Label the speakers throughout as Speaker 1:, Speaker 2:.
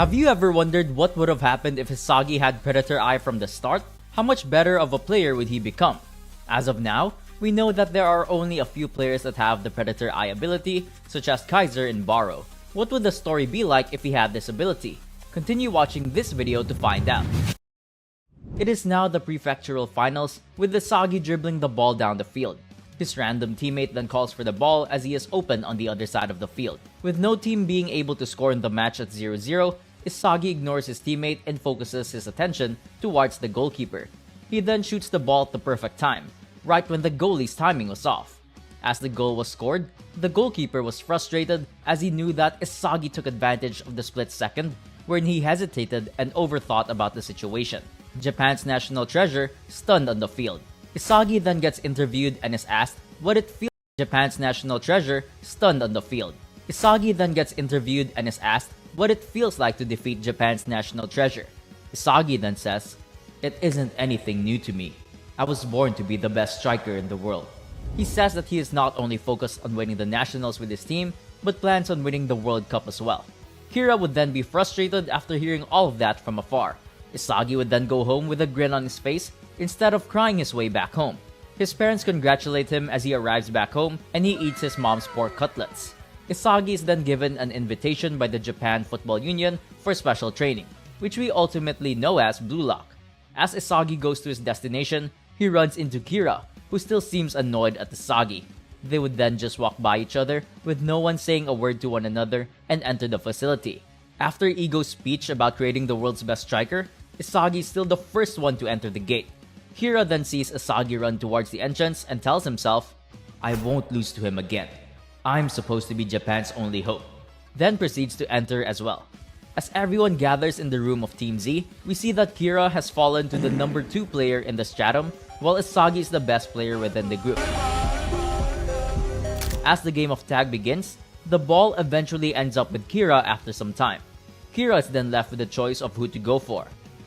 Speaker 1: Have you ever wondered what would have happened if Isagi had Predator Eye from the start? How much better of a player would he become? As of now, we know that there are only a few players that have the Predator Eye ability, such as Kaiser and Barou. What would the story be like if he had this ability? Continue watching this video to find out. It is now the prefectural finals, with Isagi dribbling the ball down the field. His random teammate then calls for the ball as he is open on the other side of the field. With no team being able to score in the match at 0-0, Isagi ignores his teammate and focuses his attention towards the goalkeeper. He then shoots the ball at the perfect time, right when the goalie's timing was off. As the goal was scored, the goalkeeper was frustrated as he knew that Isagi took advantage of the split second wherein he hesitated and overthought about the situation. Japan's national treasure stunned on the field. Isagi then gets interviewed and is asked what it feels. Japan's national treasure stunned on the field. Isagi then gets interviewed and is asked what it feels like to defeat Japan's national treasure. Isagi then says, "It isn't anything new to me. I was born to be the best striker in the world." He says that he is not only focused on winning the nationals with his team, but plans on winning the World Cup as well. Kira would then be frustrated after hearing all of that from afar. Isagi would then go home with a grin on his face instead of crying his way back home. His parents congratulate him as he arrives back home and he eats his mom's pork cutlets. Isagi is then given an invitation by the Japan Football Union for special training, which we ultimately know as Blue Lock. As Isagi goes to his destination, he runs into Kira, who still seems annoyed at Isagi. They would then just walk by each other with no one saying a word to one another and enter the facility. After Igo's speech about creating the world's best striker, Isagi is still the first one to enter the gate. Kira then sees Isagi run towards the entrance and tells himself, "I won't lose to him again. I'm supposed to be Japan's only hope." Then proceeds to enter as well. As everyone gathers in the room of Team Z, we see that Kira has fallen to the number 2 player in the stratum, while Isagi is the best player within the group. As the game of tag begins, the ball eventually ends up with Kira after some time. Kira is then left with the choice of who to go for.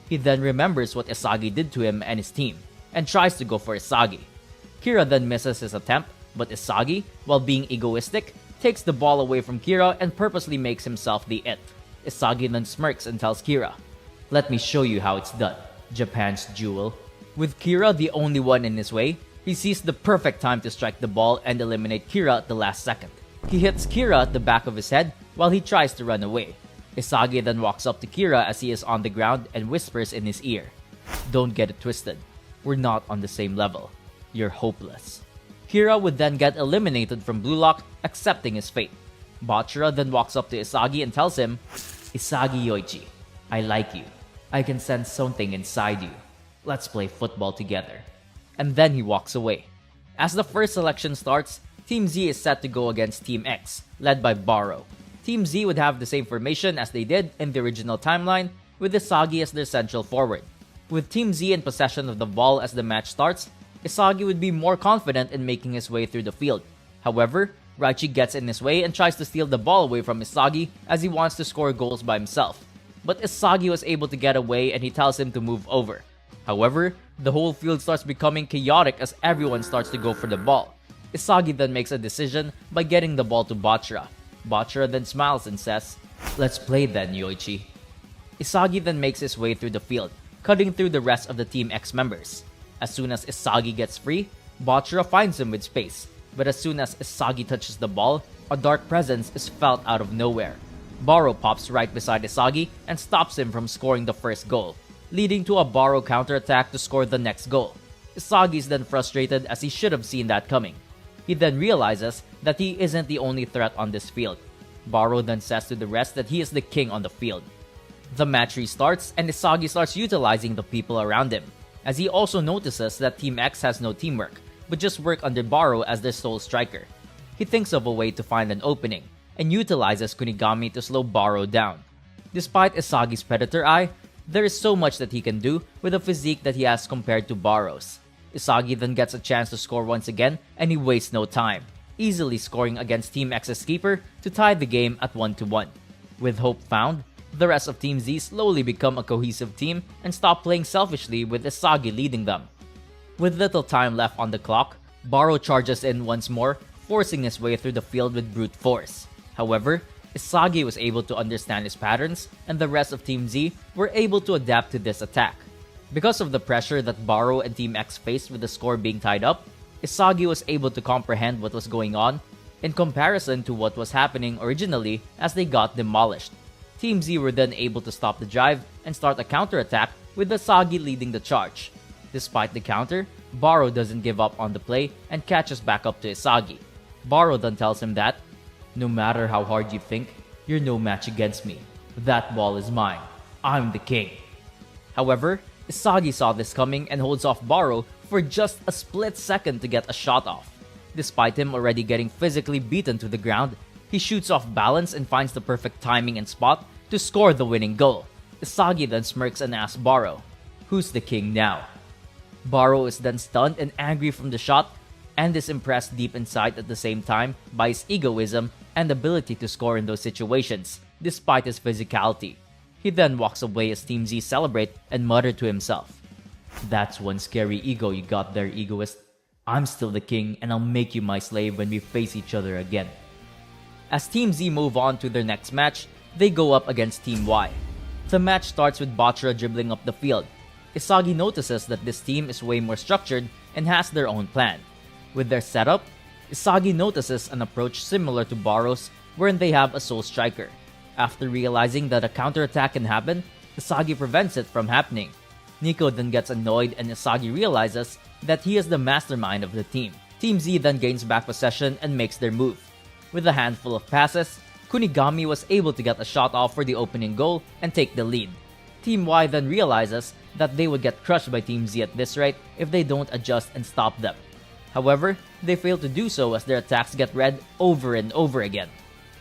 Speaker 1: He then remembers what Isagi did to him and his team, and tries to go for Isagi. Kira then misses his attempt, but Isagi, while being egoistic, takes the ball away from Kira and purposely makes himself the it. Isagi then smirks and tells Kira, "Let me show you how it's done, Japan's jewel." With Kira the only one in his way, he sees the perfect time to strike the ball and eliminate Kira at the last second. He hits Kira at the back of his head while he tries to run away. Isagi then walks up to Kira as he is on the ground and whispers in his ear, "Don't get it twisted. We're not on the same level. You're hopeless." Kira would then get eliminated from Blue Lock, accepting his fate. Bachira then walks up to Isagi and tells him, "Isagi Yoichi, I like you. I can sense something inside you. Let's play football together." And then he walks away. As the first selection starts, Team Z is set to go against Team X, led by Barou. Team Z would have the same formation as they did in the original timeline, with Isagi as their central forward. With Team Z in possession of the ball as the match starts, Isagi would be more confident in making his way through the field. However, Raichi gets in his way and tries to steal the ball away from Isagi as he wants to score goals by himself. But Isagi was able to get away and he tells him to move over. However, the whole field starts becoming chaotic as everyone starts to go for the ball. Isagi then makes a decision by getting the ball to Bachira. Bachira then smiles and says, "Let's play then, Yoichi." Isagi then makes his way through the field, cutting through the rest of the Team X members. As soon as Isagi gets free, Bachira finds him with space. But as soon as Isagi touches the ball, a dark presence is felt out of nowhere. Barou pops right beside Isagi and stops him from scoring the first goal, leading to a Barou counterattack to score the next goal. Isagi is then frustrated as he should have seen that coming. He then realizes that he isn't the only threat on this field. Barou then says to the rest that he is the king on the field. The match restarts and Isagi starts utilizing the people around him, as he also notices that Team X has no teamwork, but just work under Barou as their sole striker. He thinks of a way to find an opening, and utilizes Kunigami to slow Barou down. Despite Isagi's Predator Eye, there is so much that he can do with the physique that he has compared to Barou's. Isagi then gets a chance to score once again, and he wastes no time, easily scoring against Team X's keeper to tie the game at 1-1. With hope found, the rest of Team Z slowly become a cohesive team and stop playing selfishly with Isagi leading them. With little time left on the clock, Barou charges in once more, forcing his way through the field with brute force. However, Isagi was able to understand his patterns, and the rest of Team Z were able to adapt to this attack. Because of the pressure that Barou and Team X faced with the score being tied up, Isagi was able to comprehend what was going on in comparison to what was happening originally as they got demolished. Team Z were then able to stop the drive and start a counterattack with Isagi leading the charge. Despite the counter, Barou doesn't give up on the play and catches back up to Isagi. Barou then tells him that, "No matter how hard you think, you're no match against me. That ball is mine. I'm the king." However, Isagi saw this coming and holds off Barou for just a split second to get a shot off. Despite him already getting physically beaten to the ground, he shoots off balance and finds the perfect timing and spot to score the winning goal. Isagi then smirks and asks Barou, "Who's the king now?" Barou is then stunned and angry from the shot and is impressed deep inside at the same time by his egoism and ability to score in those situations, despite his physicality. He then walks away as Team Z celebrate and mutter to himself, "That's one scary ego you got there, egoist. I'm still the king and I'll make you my slave when we face each other again." As Team Z move on to their next match, they go up against Team Y. The match starts with Bachra dribbling up the field. Isagi notices that this team is way more structured and has their own plan. With their setup, Isagi notices an approach similar to Barou's wherein they have a sole striker. After realizing that a counterattack can happen, Isagi prevents it from happening. Nico then gets annoyed and Isagi realizes that he is the mastermind of the team. Team Z then gains back possession and makes their move. With a handful of passes, Kunigami was able to get a shot off for the opening goal and take the lead. Team Y then realizes that they would get crushed by Team Z at this rate if they don't adjust and stop them. However, they fail to do so as their attacks get read over and over again.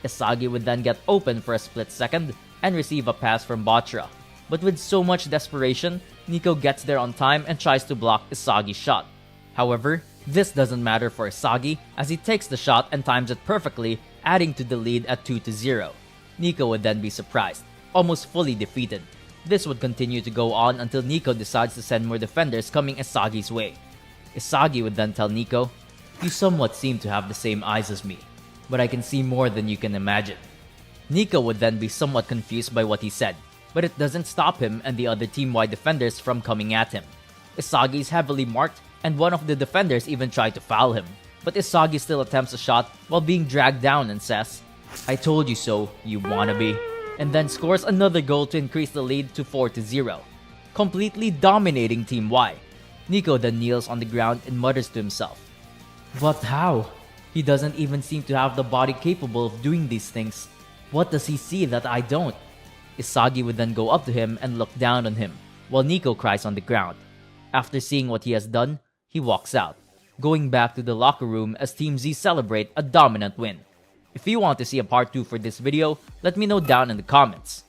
Speaker 1: Isagi would then get open for a split second and receive a pass from Bachra. But with so much desperation, Nico gets there on time and tries to block Isagi's shot. However, this doesn't matter for Isagi as he takes the shot and times it perfectly, adding to the lead at 2-0. Nico would then be surprised, almost fully defeated. This would continue to go on until Nico decides to send more defenders coming Isagi's way. Isagi would then tell Nico, "You somewhat seem to have the same eyes as me, but I can see more than you can imagine." Nico would then be somewhat confused by what he said, but it doesn't stop him and the other team-wide defenders from coming at him. Isagi is heavily marked and one of the defenders even tried to foul him, but Isagi still attempts a shot while being dragged down and says, "I told you so, you wannabe," and then scores another goal to increase the lead to 4-0, completely dominating Team Y. Nico then kneels on the ground and mutters to himself, "But how? He doesn't even seem to have the body capable of doing these things. What does he see that I don't?" Isagi would then go up to him and look down on him, while Nico cries on the ground. After seeing what he has done, he walks out, going back to the locker room as Team Z celebrate a dominant win. If you want to see a part 2 for this video, let me know down in the comments.